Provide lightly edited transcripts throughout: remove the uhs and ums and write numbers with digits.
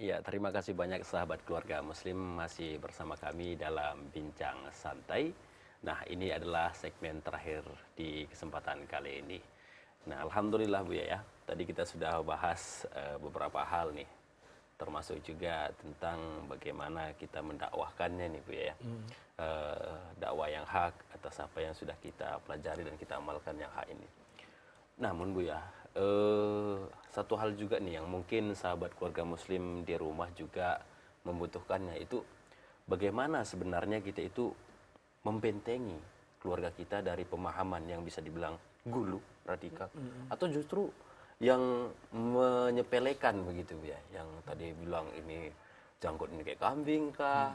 Ya, terima kasih banyak sahabat keluarga Muslim masih bersama kami dalam Bincang Santai. Nah, ini adalah segmen terakhir di kesempatan kali ini. Nah, Alhamdulillah Bu ya, tadi kita sudah bahas beberapa hal nih, termasuk juga tentang bagaimana kita mendakwahkannya nih Bu ya. Dakwah yang hak atas apa yang sudah kita pelajari dan kita amalkan yang hak ini. Namun Bu ya, satu hal juga nih yang mungkin sahabat keluarga Muslim di rumah juga membutuhkannya, itu bagaimana sebenarnya kita itu membentengi keluarga kita dari pemahaman yang bisa dibilang gulu, radikal, atau justru yang menyepelekan begitu ya, yang tadi bilang ini janggut ini kayak kambing kah,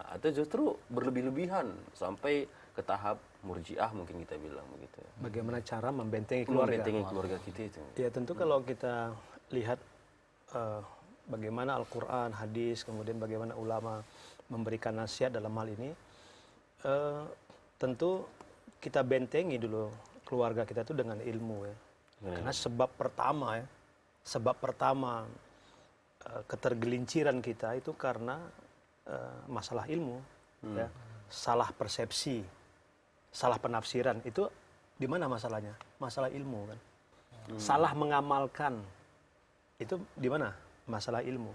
atau justru berlebih-lebihan sampai ke tahap murjiah mungkin kita bilang begitu. Bagaimana cara membentengi keluarga? Membentengi keluarga kita itu. Ya tentu kalau kita lihat bagaimana Al-Quran, hadis, kemudian bagaimana ulama memberikan nasihat dalam hal ini, tentu kita bentengi dulu keluarga kita itu dengan ilmu ya. Karena sebab pertama ketergelinciran kita itu karena masalah ilmu, ya. Salah persepsi, salah penafsiran, itu di mana masalahnya? Masalah ilmu kan. Salah mengamalkan, itu di mana? Masalah ilmu.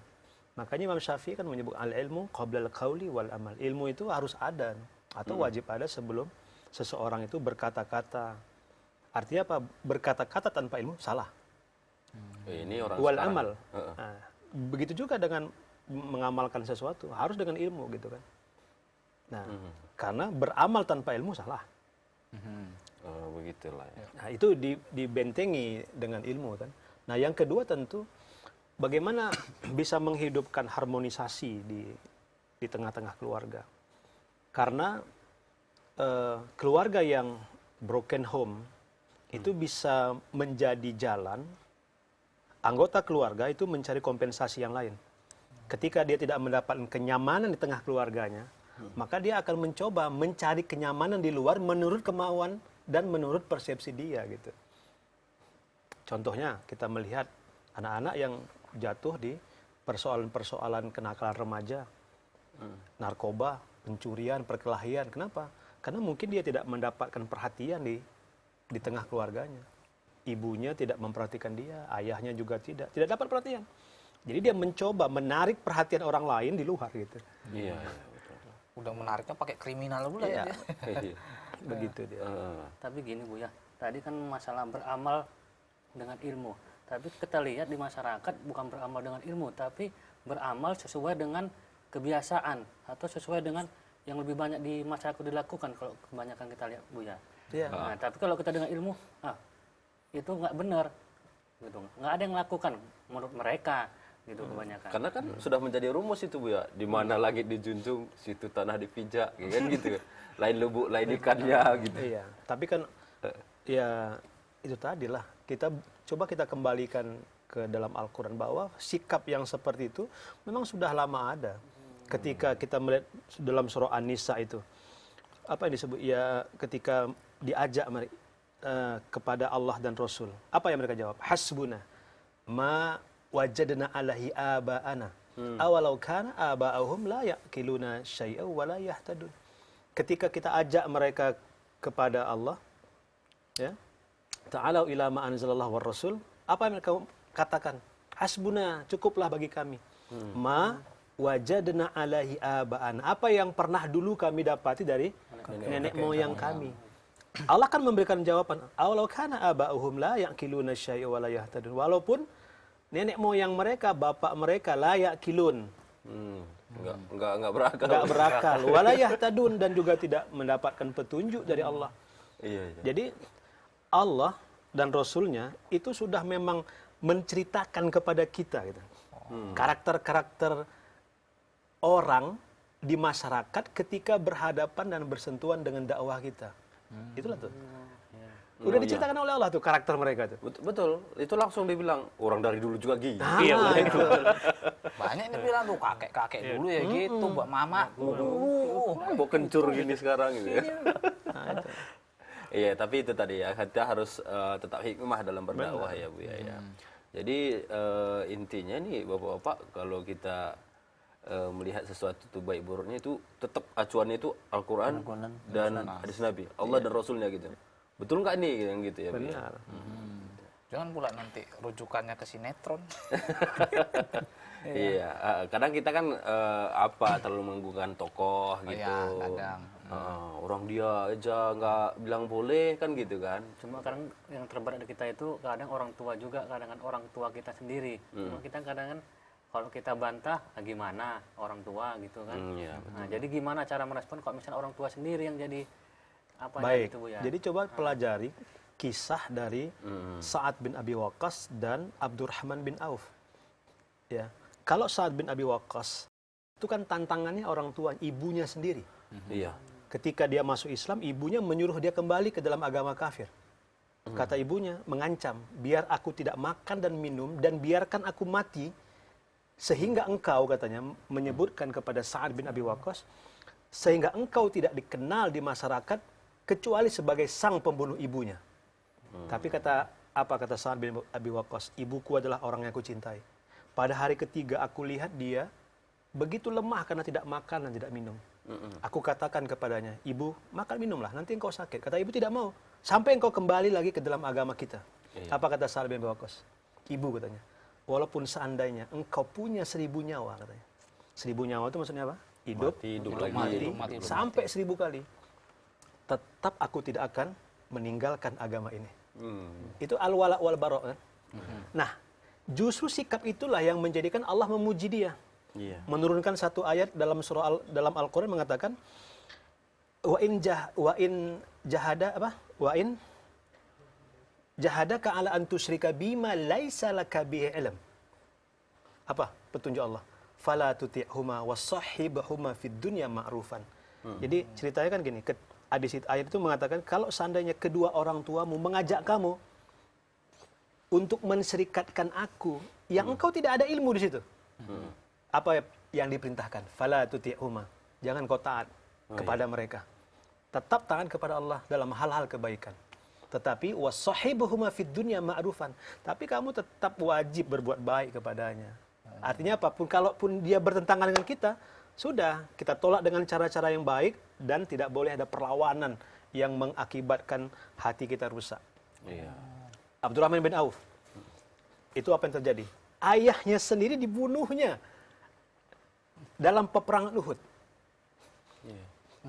Makanya Imam Syafi'i kan menyebut al-ilmu qabla al-qauli wal amal. Ilmu itu harus ada atau wajib ada sebelum seseorang itu berkata-kata. Artinya apa? Berkata-kata tanpa ilmu salah. Ini orang Wal sekarang. amal. Nah, begitu juga dengan mengamalkan sesuatu harus dengan ilmu gitu kan. Nah, karena beramal tanpa ilmu salah. Begitulah ya. Nah, itu dibentengi dengan ilmu kan. Nah, yang kedua tentu bagaimana bisa menghidupkan harmonisasi di tengah-tengah keluarga. Karena keluarga yang broken home itu bisa menjadi jalan anggota keluarga itu mencari kompensasi yang lain. Ketika dia tidak mendapatkan kenyamanan di tengah keluarganya, maka dia akan mencoba mencari kenyamanan di luar menurut kemauan dan menurut persepsi dia gitu. Contohnya kita melihat anak-anak yang jatuh di persoalan-persoalan kenakalan remaja, narkoba, pencurian, perkelahian. Kenapa? Karena mungkin dia tidak mendapatkan perhatian di tengah keluarganya. Ibunya tidak memperhatikan dia, ayahnya juga tidak dapat perhatian. Jadi dia mencoba menarik perhatian orang lain di luar gitu. Iya. Udah menariknya pakai kriminal pula Iya. ya. Begitu dia. Tapi gini Bu ya, tadi kan masalah beramal dengan ilmu. Tapi kita lihat di masyarakat bukan beramal dengan ilmu, tapi beramal sesuai dengan kebiasaan atau sesuai dengan yang lebih banyak di masyarakat dilakukan kalau kebanyakan kita lihat Bu ya. Iya. Nah, tapi kalau kita dengan ilmu, itu nggak benar, gitu. Nggak ada yang lakukan menurut mereka, gitu kebanyakan. Karena kan sudah menjadi rumus itu Bu ya, di mana langit dijunjung, situ tanah dipijak, kan gitu. Lain lubuk, lain ikannya gitu. Iya, tapi kan ya itu tadilah coba kita kembalikan ke dalam Al-Quran bahwa sikap yang seperti itu memang sudah lama ada. Ketika kita melihat dalam surah An-Nisa itu, apa yang disebut ya, ketika diajak kepada Allah dan Rasul, apa yang mereka jawab? Hasbuna ma wajadna alaihi aba'ana awalau kana aba'ahum la yaqiluna syai'an wa la yahtadun. Ketika kita ajak mereka kepada Allah, ya, ta'alau ila ma anzalallahu war rasul, apa yang mereka katakan? Hasbuna, cukuplah bagi kami. Ma wajadna alaihi aba'ana, apa yang pernah dulu kami dapati dari nenek moyang kami. Allah kan memberikan jawaban, awalau kana aba'uhum la yaqiluna syai'an wa la yahtadun. Walaupun nenek moyang mereka, bapak mereka la yaqilun, Enggak berakal. enggak berakal, wa la yahtadun, dan juga tidak mendapatkan petunjuk dari Allah. Iya. Jadi Allah dan Rasulnya itu sudah memang menceritakan kepada kita gitu. Karakter-karakter orang di masyarakat ketika berhadapan dan bersentuhan dengan dakwah kita. Itulah tuh. Udah diceritakan oleh Allah tuh karakter mereka tuh. Betul. Itu langsung dibilang orang dari dulu juga gitu. Iya, itu. Banyak ini bilang tuh kakek-kakek dulu ya gitu, buat mama. Mau kencur gini sekarang gitu ya. Nah, itu. Iya, tapi itu tadi ya, kita harus tetap hikmah dalam berdakwah ya Bu ya. Jadi intinya nih Bapak-bapak, kalau kita melihat sesuatu itu baik buruknya itu tetap acuannya itu Al-Quran dan hadis Nabi, Allah dan Rasulnya gitu. Betul nggak nih yang gitu ya? Bu, ya? Benar. Jangan pula nanti rujukannya ke sinetron. Iya, kadang kita kan terlalu menggugurkan tokoh gitu. Iya, kadang. Orang dia aja nggak bilang boleh kan gitu kan. Cuma kadang yang terberat di kita itu kadang orang tua juga, kadang orang tua kita sendiri. Cuma kita kadang kan kalau kita bantah, gimana orang tua gitu kan. Iya, Nah, jadi gimana cara merespon kalau misalnya orang tua sendiri yang jadi apa Baik, gitu Bu ya. jadi coba pelajari kisah dari Sa'ad bin Abi Waqqas dan Abdurrahman bin Auf. Ya, kalau Sa'ad bin Abi Waqqas itu kan tantangannya orang tua, ibunya sendiri. Iya. Ketika dia masuk Islam, ibunya menyuruh dia kembali ke dalam agama kafir. Kata ibunya, mengancam, biar aku tidak makan dan minum dan biarkan aku mati, sehingga engkau, katanya, menyebutkan kepada Sa'ad bin Abi Waqqas, sehingga engkau tidak dikenal di masyarakat kecuali sebagai sang pembunuh ibunya. Tapi kata Sa'ad bin Abi Waqqas, ibuku adalah orang yang aku cintai. Pada hari ketiga aku lihat dia begitu lemah karena tidak makan dan tidak minum. Aku katakan kepadanya, ibu makan minumlah, nanti engkau sakit. Kata ibu tidak mau, sampai engkau kembali lagi ke dalam agama kita. Apa kata Sa'ad bin Abi Waqqas? Ibu, katanya, walaupun seandainya engkau punya 1000 nyawa, katanya. 1000 nyawa itu maksudnya apa? Hidup, Mati. sampai 1000 kali. Tetap aku tidak akan meninggalkan agama ini. Itu al-wala wal bara' kan? Nah, justru sikap itulah yang menjadikan Allah memuji dia. Iya. Menurunkan satu ayat dalam dalam Al-Qur'an mengatakan wa in jahadaka ala an tusyrika bima laisa laka bihi ilm. Apa petunjuk Allah? Fala tuti'huma wasahhibhuma fid dunya ma'rufan. Jadi ceritanya kan gini, ayat itu mengatakan kalau seandainya kedua orang tuamu mengajak kamu untuk menserikatkan aku, yang engkau tidak ada ilmu di situ. Apa yang diperintahkan? Fala tuti'huma. Jangan kau taat kepada mereka. Tetap taat kepada Allah dalam hal-hal kebaikan. Tetapi wasahhibuhuma fid dunya ma'rufan. Tapi kamu tetap wajib berbuat baik kepadanya. Artinya apapun, kalaupun dia bertentangan dengan kita, sudah kita tolak dengan cara-cara yang baik dan tidak boleh ada perlawanan yang mengakibatkan hati kita rusak. Iya. Abdurrahman bin Auf. Itu apa yang terjadi? Ayahnya sendiri dibunuhnya dalam peperangan Uhud. Iya.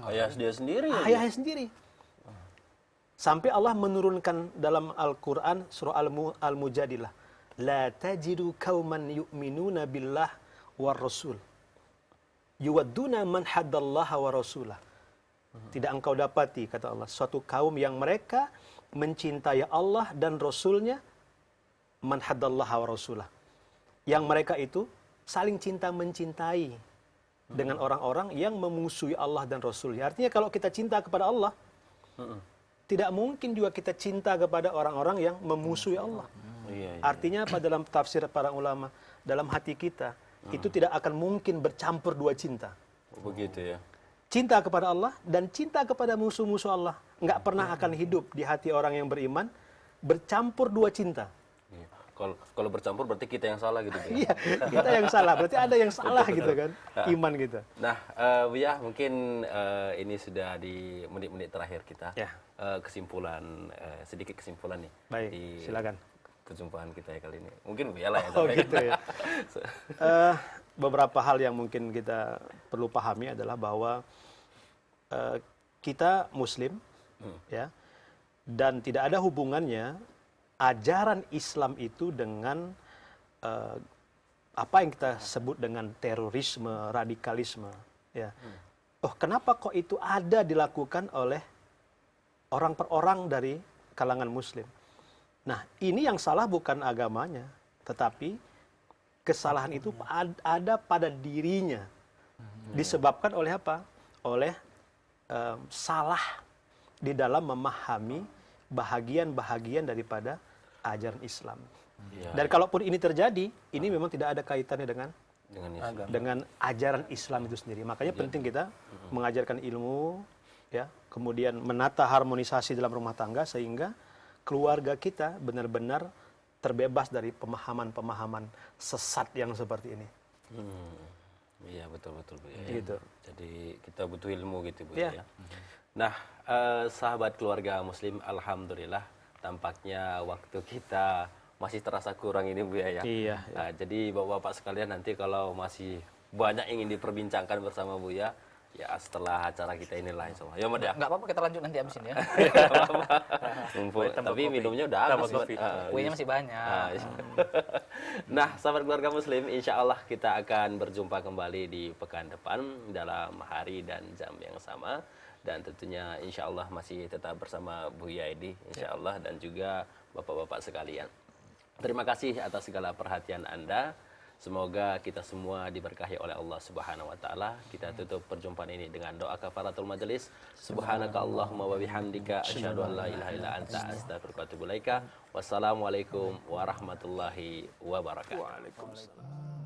Ayah dia sendiri. Ayahnya sendiri. Sampai Allah menurunkan dalam Al-Quran surah Al-Mujadilah. La tajidu kauman yu'minuna billah war rasul. Yuwadduna man haddallaha wa rasulah. Tidak engkau dapati, kata Allah, suatu kaum yang mereka mencintai Allah dan Rasulnya, man haddallaha wa rasulah. Yang mereka itu saling cinta mencintai dengan orang-orang yang memusuhi Allah dan Rasulnya. Artinya kalau kita cinta kepada Allah, tidak mungkin juga kita cinta kepada orang-orang yang memusuhi Allah. Artinya apa dalam tafsir para ulama? Dalam hati kita, itu tidak akan mungkin bercampur dua cinta. Begitu ya. Cinta kepada Allah dan cinta kepada musuh-musuh Allah. Nggak pernah akan hidup di hati orang yang beriman bercampur dua cinta. Iya. Kalau bercampur berarti kita yang salah gitu. Iya, kita yang salah. Berarti ada yang salah gitu kan, iman kita. Nah, Buya, mungkin ini sudah di menit-menit terakhir kita. Ya. Kesimpulan, sedikit kesimpulan nih. Baik, di silakan. Perjumpaan kita ya kali ini. Mungkin Buya lah ya. Oh gitu ya. Beberapa hal yang mungkin kita perlu pahami adalah bahwa kita Muslim, ya, dan tidak ada hubungannya ajaran Islam itu dengan apa yang kita sebut dengan terorisme, radikalisme. Ya. Oh, kenapa kok itu ada dilakukan oleh orang per orang dari kalangan Muslim? Nah, ini yang salah bukan agamanya, tetapi kesalahan itu ada pada dirinya. Disebabkan oleh apa? Oleh salah di dalam memahami bahagian-bahagian daripada ajaran Islam. Ya. Dan kalaupun ini terjadi, ini memang tidak ada kaitannya Islam. dengan ajaran Islam itu sendiri. Makanya penting kita mengajarkan ilmu, ya, kemudian menata harmonisasi dalam rumah tangga sehingga keluarga kita benar-benar terbebas dari pemahaman-pemahaman sesat yang seperti ini. Iya betul Bu ya. Gitu. Jadi kita butuh ilmu gitu Bu Iya. ya. Nah, sahabat keluarga muslim, alhamdulillah tampaknya waktu kita masih terasa kurang ini Bu ya. Iya. Nah, jadi Bapak-bapak sekalian nanti kalau masih banyak ingin diperbincangkan bersama Bu ya setelah acara kita inilah insya Allah. Ya Mas ya. Nggak apa-apa, kita lanjut nanti abis ini ya. Tapi minumnya udah habis. Kuenya masih banyak. Nah, sahabat keluarga muslim, insya Allah kita akan berjumpa kembali di pekan depan dalam hari dan jam yang sama. Dan tentunya insya Allah masih tetap bersama Bu Yaidi, insya Allah, dan juga bapak-bapak sekalian. Terima kasih atas segala perhatian Anda. Semoga kita semua diberkahi oleh Allah Subhanahu wa taala. Kita tutup perjumpaan ini dengan doa kafaratul majelis. Subhanaka Allahumma wa bihamdika asyhadu an la ilaha illa anta astaghfiruka wa atubu ilaika. Wassalamualaikum warahmatullahi wabarakatuh. Waalaikumsalam.